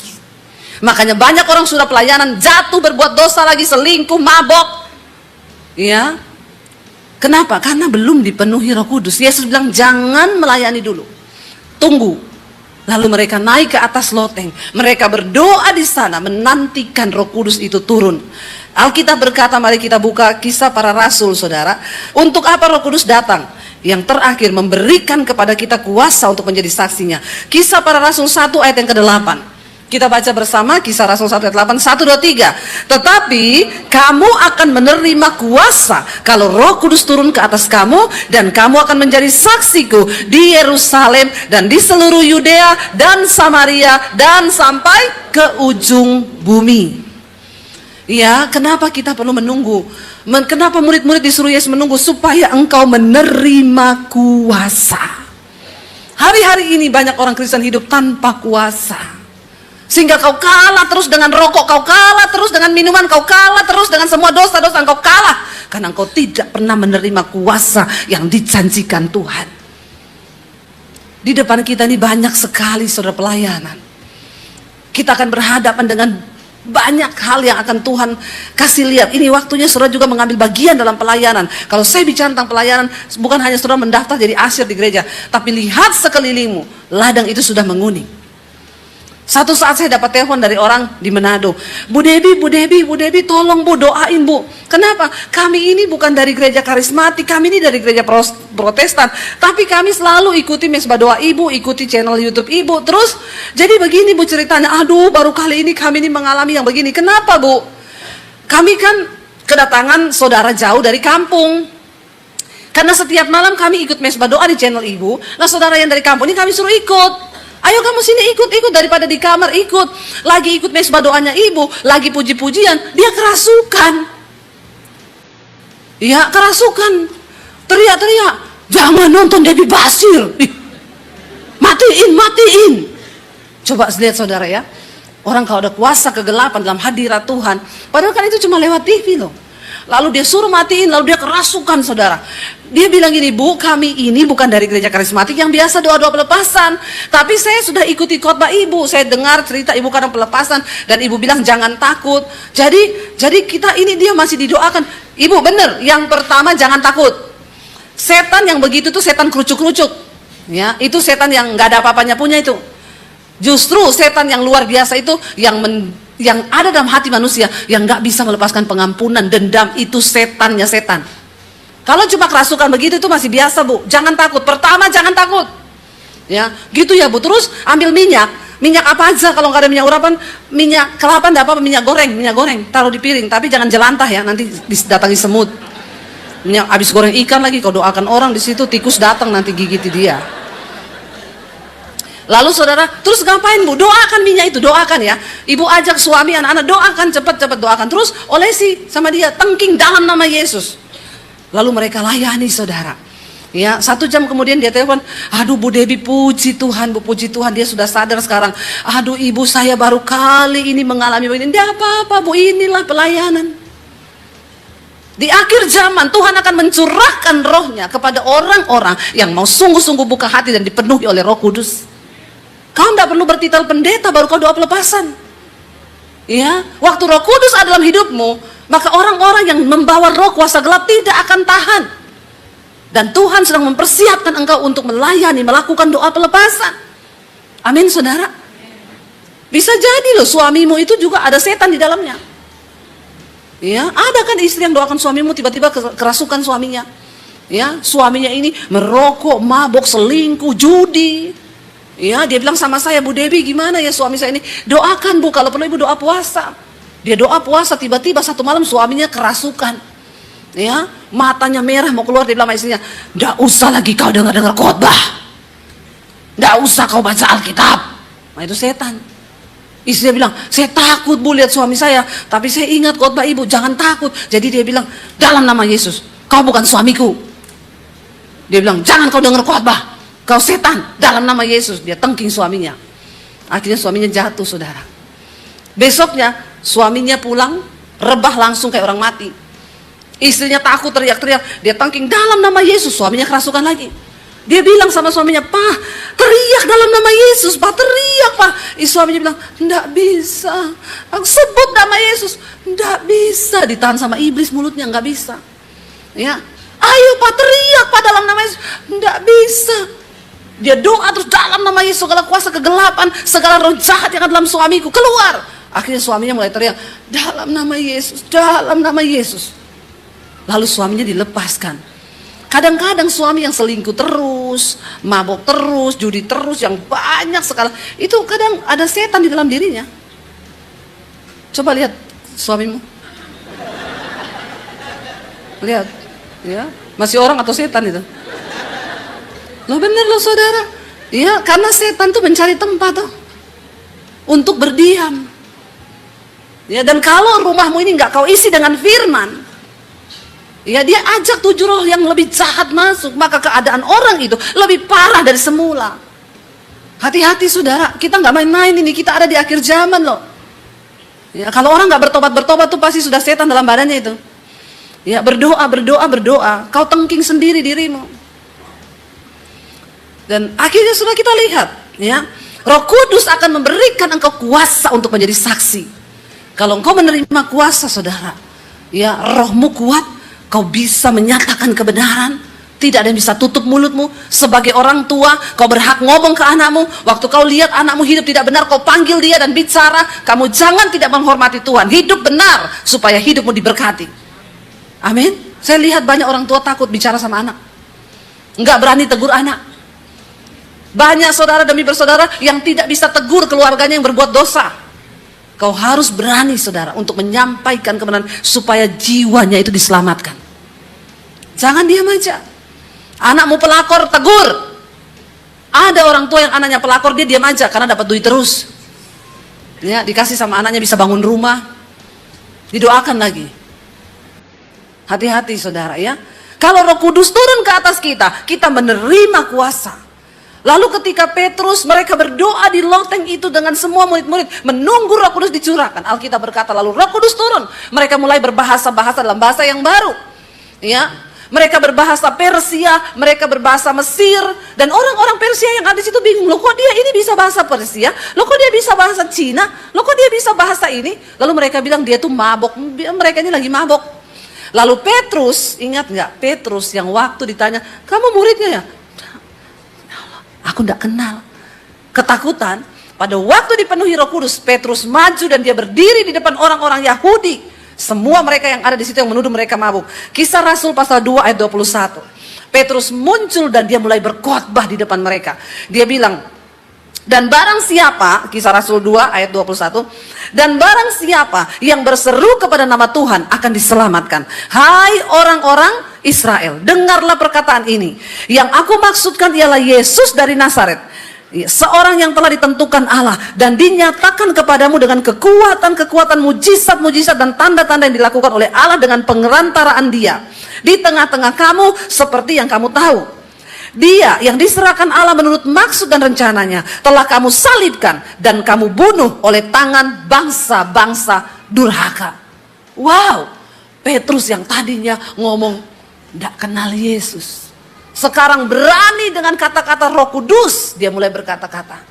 Makanya banyak orang sudah pelayanan jatuh, berbuat dosa lagi, selingkuh, mabok. Ya. Kenapa? Karena belum dipenuhi Roh Kudus. Yesus bilang jangan melayani dulu. Tunggu. Lalu mereka naik ke atas loteng. Mereka berdoa di sana menantikan Roh Kudus itu turun. Alkitab berkata, mari kita buka Kisah Para Rasul, saudara. Untuk apa Roh Kudus datang? Yang terakhir memberikan kepada kita kuasa untuk menjadi saksinya. Kisah Para Rasul 1 ayat yang ke-8. Kita baca bersama Kisah Rasul 1 ayat 8, 1, 2, 3. Tetapi kamu akan menerima kuasa kalau Roh Kudus turun ke atas kamu, dan kamu akan menjadi saksiku di Yerusalem dan di seluruh Yudea dan Samaria dan sampai ke ujung bumi. Ya, kenapa kita perlu menunggu? Kenapa murid-murid disuruh Yesus menunggu? Supaya engkau menerima kuasa. Hari-hari ini banyak orang Kristen hidup tanpa kuasa. Sehingga kau kalah terus dengan rokok, kau kalah terus dengan minuman, kau kalah terus dengan semua dosa-dosa, kau kalah. Karena engkau tidak pernah menerima kuasa yang dijanjikan Tuhan. Di depan kita ini banyak sekali saudara pelayanan. Kita akan berhadapan dengan banyak hal yang akan Tuhan kasih lihat. Ini waktunya saudara juga mengambil bagian dalam pelayanan. Kalau saya bicara tentang pelayanan, bukan hanya saudara mendaftar jadi asyir di gereja, tapi lihat sekelilingmu, ladang itu sudah menguning. Satu saat saya dapat telepon dari orang di Manado. Bu Debbie, tolong Bu, doain Bu. Kenapa? Kami ini bukan dari gereja karismatik, kami ini dari gereja Protestan. Tapi kami selalu ikuti mesbah doa Ibu, ikuti channel YouTube Ibu. Terus, jadi begini Bu ceritanya, aduh baru kali ini kami ini mengalami yang begini. Kenapa Bu? Kami kan kedatangan saudara jauh dari kampung. Karena setiap malam kami ikut mesbah doa di channel Ibu. Nah saudara yang dari kampung ini kami suruh ikut. Ayo kamu sini ikut daripada di kamar ikut. Lagi ikut mesbah doanya Ibu, lagi puji-pujian, dia kerasukan. Ya, kerasukan. Teriak-teriak, jangan nonton Debbie Basir. Matiin. Coba lihat saudara ya. Orang kalau ada kuasa kegelapan dalam hadirat Tuhan, padahal kan itu cuma lewat TV loh. Lalu dia suruh matiin, lalu dia kerasukan saudara. Dia bilang gini, Bu, kami ini bukan dari gereja karismatik yang biasa doa-doa pelepasan. Tapi saya sudah ikuti khotbah Ibu, saya dengar cerita Ibu kadang pelepasan, dan Ibu bilang jangan takut. Jadi kita ini dia masih didoakan. Ibu benar, yang pertama jangan takut. Setan yang begitu tuh setan kerucuk-kerucuk. Ya, itu setan yang nggak ada apa-apanya punya itu. Justru setan yang luar biasa itu yang ada dalam hati manusia yang nggak bisa melepaskan pengampunan, dendam, itu setannya setan. Kalau cuma kerasukan begitu itu masih biasa Bu, jangan takut. Pertama jangan takut, ya gitu ya Bu. Terus ambil minyak apa aja, kalau nggak ada minyak urapan, minyak kelapa nggak apa-apa, minyak goreng, taruh di piring, tapi jangan jelantah ya, nanti didatangi semut. Minyak habis goreng ikan lagi, kau doakan orang di situ, tikus datang nanti gigiti dia. Lalu saudara, terus ngapain Bu? Doakan minyak itu, doakan ya. Ibu ajak suami, anak-anak, doakan, cepat-cepat doakan. Terus olesi sama dia, tengking dalam nama Yesus. Lalu mereka layani saudara. Ya, 1 jam kemudian dia telepon, aduh Bu Debbie, puji Tuhan Bu, puji Tuhan dia sudah sadar sekarang. Aduh Ibu, saya baru kali ini mengalami begini. Tidak apa-apa Bu, inilah pelayanan. Di akhir zaman Tuhan akan mencurahkan rohnya kepada orang-orang yang mau sungguh-sungguh buka hati dan dipenuhi oleh Roh Kudus. Kau tidak perlu bertitel pendeta baru kau doa pelepasan. Ya, waktu Roh Kudus ada dalam hidupmu, maka orang-orang yang membawa roh kuasa gelap tidak akan tahan. Dan Tuhan sedang mempersiapkan engkau untuk melayani, melakukan doa pelepasan. Amin saudara. Bisa jadi loh suamimu itu juga ada setan di dalamnya. Ya, ada kan istri yang doakan suamimu tiba-tiba kerasukan suaminya. Ya, suaminya ini merokok, mabok, selingkuh, judi. Ya, dia bilang sama saya, Bu Debbie gimana ya suami saya ini? Doakan Bu, kalau perlu Ibu doa puasa. Dia doa puasa, tiba-tiba satu malam suaminya kerasukan. Ya, matanya merah mau keluar, dia bilang sama istrinya, "Nggak usah lagi kau dengar-dengar khotbah. Nggak usah kau baca Alkitab." Nah, itu setan. Istrinya bilang, "Saya takut Bu lihat suami saya, tapi saya ingat khotbah Ibu, jangan takut." Jadi dia bilang, "Dalam nama Yesus, kau bukan suamiku." Dia bilang, "Jangan kau dengar khotbah, kau setan, dalam nama Yesus." Dia tengking suaminya. Akhirnya suaminya jatuh saudara. Besoknya suaminya pulang, rebah langsung kayak orang mati. Istrinya takut, teriak-teriak, dia tengking dalam nama Yesus, suaminya kerasukan lagi. Dia bilang sama suaminya, "Pak, teriak dalam nama Yesus, Pak, teriak Pak." Suaminya bilang, "Enggak bisa, aku sebut nama Yesus." Enggak bisa, ditahan sama iblis mulutnya, enggak bisa. Ya, "Ayo Pak, teriak Pak dalam nama Yesus." Enggak bisa. Dia doa terus dalam nama Yesus, segala kuasa kegelapan, segala roh jahat yang ada dalam suamiku keluar. Akhirnya suaminya mulai teriak, "Dalam nama Yesus, dalam nama Yesus." Lalu suaminya dilepaskan. Kadang-kadang suami yang selingkuh terus, mabok terus, judi terus, yang banyak sekali, itu kadang ada setan di dalam dirinya. Coba lihat suamimu. Lihat, ya, masih orang atau setan itu? Loh bener loh saudara. Ya, karena setan tuh mencari tempat tuh untuk berdiam. Ya, dan kalau rumahmu ini nggak kau isi dengan firman, ya dia ajak 7 roh yang lebih jahat masuk, maka keadaan orang itu lebih parah dari semula. Hati-hati saudara, kita nggak main-main ini, kita ada di akhir zaman loh. Ya, kalau orang nggak bertobat tuh pasti sudah setan dalam badannya itu. Ya, berdoa, kau tengking sendiri dirimu. Dan akhirnya sudah kita lihat, ya, Roh Kudus akan memberikan engkau kuasa untuk menjadi saksi. Kalau engkau menerima kuasa saudara, ya, rohmu kuat, kau bisa menyatakan kebenaran. Tidak ada yang bisa tutup mulutmu. Sebagai orang tua, kau berhak ngomong ke anakmu. Waktu kau lihat anakmu hidup tidak benar, kau panggil dia dan bicara. Kamu jangan tidak menghormati Tuhan. Hidup benar supaya hidupmu diberkati. Amin. Saya lihat banyak orang tua takut bicara sama anak, nggak berani tegur anak. Banyak saudara demi bersaudara yang tidak bisa tegur keluarganya yang berbuat dosa. Kau harus berani saudara untuk menyampaikan kebenaran supaya jiwanya itu diselamatkan. Jangan diam aja. Anakmu pelakor, tegur. Ada orang tua yang anaknya pelakor, dia diam aja karena dapat duit terus. Ya, dikasih sama anaknya bisa bangun rumah, didoakan lagi. Hati-hati saudara ya. Kalau Roh Kudus turun ke atas kita, kita menerima kuasa. Lalu ketika Petrus, mereka berdoa di loteng itu dengan semua murid-murid, menunggu Roh Kudus dicurahkan. Alkitab berkata, lalu Roh Kudus turun. Mereka mulai berbahasa-bahasa dalam bahasa yang baru. Ya, mereka berbahasa Persia, mereka berbahasa Mesir, dan orang-orang Persia yang ada di situ bingung, loh kok dia ini bisa bahasa Persia? Loh kok dia bisa bahasa Cina? Loh kok dia bisa bahasa ini? Lalu mereka bilang dia tuh mabok, mereka ini lagi mabok. Lalu Petrus, ingat nggak? Petrus yang waktu ditanya, kamu muridnya ya? Aku tidak kenal. Ketakutan. Pada waktu dipenuhi Roh Kudus, Petrus maju dan dia berdiri di depan orang-orang Yahudi. Semua mereka yang ada di situ yang menuduh mereka mabuk. Kisah Rasul pasal 2 ayat 21. Petrus muncul dan dia mulai berkhotbah di depan mereka. Dia bilang, dan barang siapa, Kisah Rasul 2 ayat 21, dan barang siapa yang berseru kepada nama Tuhan akan diselamatkan. Hai orang-orang Israel, dengarlah perkataan ini. Yang aku maksudkan ialah Yesus dari Nazaret, seorang yang telah ditentukan Allah dan dinyatakan kepadamu dengan kekuatan-kekuatan, mujizat-mujizat dan tanda-tanda yang dilakukan oleh Allah dengan pengerantaraan Dia di tengah-tengah kamu seperti yang kamu tahu. Dia yang diserahkan Allah menurut maksud dan rencananya telah kamu salibkan dan kamu bunuh oleh tangan bangsa-bangsa durhaka. Wow, Petrus yang tadinya ngomong tidak kenal Yesus, sekarang berani dengan kata-kata Roh Kudus. Dia mulai berkata-kata,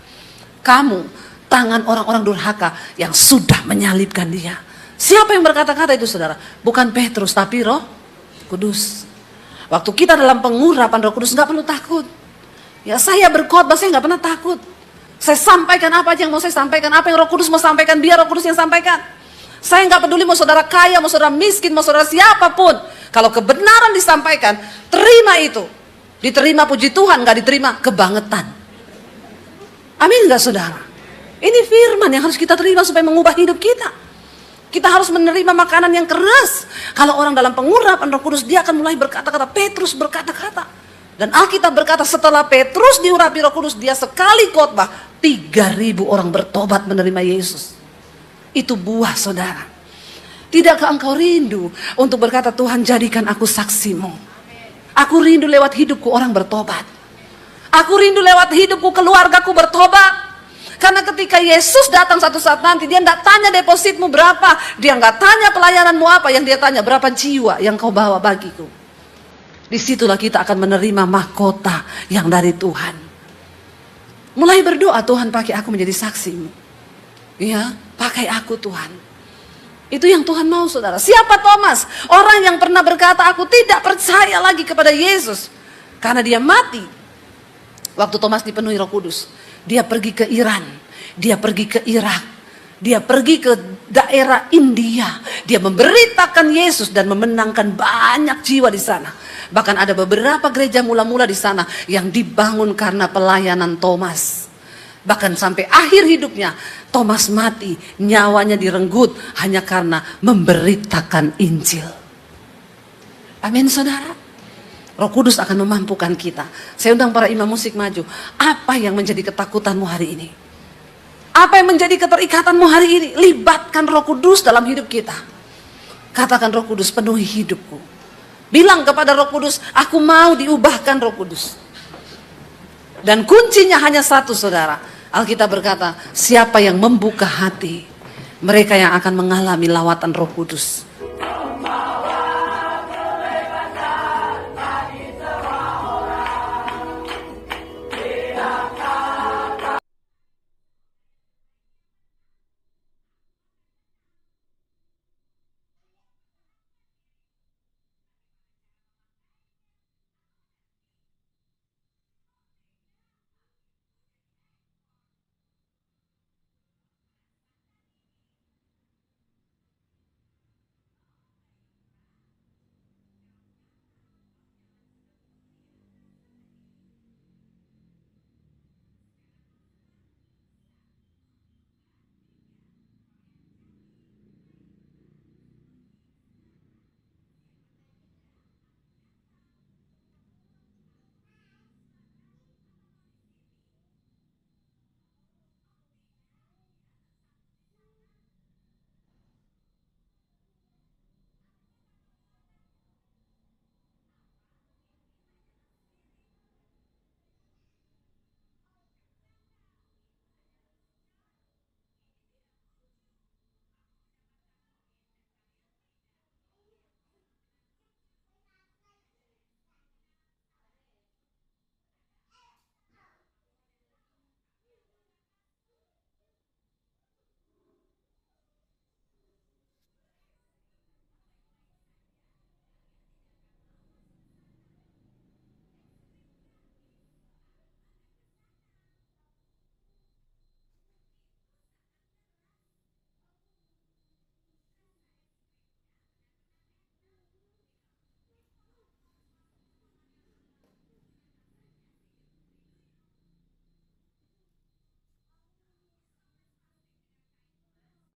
kamu tangan orang-orang durhaka yang sudah menyalibkan dia. Siapa yang berkata-kata itu saudara? Bukan Petrus tapi Roh Kudus. Waktu kita dalam pengurapan Roh Kudus nggak perlu takut. Ya, saya berkhotbah, saya nggak pernah takut. Saya sampaikan apa aja yang mau saya sampaikan, apa yang Roh Kudus mau sampaikan, biar Roh Kudus yang sampaikan. Saya nggak peduli mau saudara kaya, mau saudara miskin, mau saudara siapapun. Kalau kebenaran disampaikan, terima itu. Diterima puji Tuhan, nggak diterima kebangetan. Amin nggak saudara? Ini firman yang harus kita terima supaya mengubah hidup kita. Kita harus menerima makanan yang keras. Kalau orang dalam pengurapan Roh Kudus, dia akan mulai berkata-kata. Petrus berkata-kata. Dan Alkitab berkata setelah Petrus diurapi Roh Kudus, dia sekali khotbah 3.000 orang bertobat menerima Yesus. Itu buah saudara. Tidakkah engkau rindu untuk berkata, Tuhan jadikan aku saksimu. Aku rindu lewat hidupku orang bertobat. Aku rindu lewat hidupku keluargaku bertobat. Karena ketika Yesus datang satu saat nanti, dia tidak tanya depositmu berapa, dia nggak tanya pelayananmu apa, yang dia tanya berapa jiwa yang kau bawa bagiku. Disitulah kita akan menerima mahkota yang dari Tuhan. Mulai berdoa, Tuhan pakai aku menjadi saksimu. Ya, pakai aku Tuhan. Itu yang Tuhan mau saudara. Siapa Thomas? Orang yang pernah berkata, aku tidak percaya lagi kepada Yesus. Karena dia mati. Waktu Thomas dipenuhi Roh Kudus, dia pergi ke Iran, dia pergi ke Irak, Dia pergi ke daerah India. Dia memberitakan Yesus dan memenangkan banyak jiwa di sana. Bahkan ada beberapa gereja mula-mula di sana yang dibangun karena pelayanan Thomas. Bahkan sampai akhir hidupnya Thomas mati, nyawanya direnggut hanya karena memberitakan Injil. Amin saudara. Roh Kudus akan memampukan kita. Saya undang para imam musik maju. Apa yang menjadi ketakutanmu hari ini? Apa yang menjadi keterikatanmu hari ini? Libatkan Roh Kudus dalam hidup kita. Katakan, Roh Kudus, penuhi hidupku. Bilang kepada Roh Kudus, aku mau diubahkan Roh Kudus. Dan kuncinya hanya satu saudara. Alkitab berkata, siapa yang membuka hati, mereka yang akan mengalami lawatan Roh Kudus.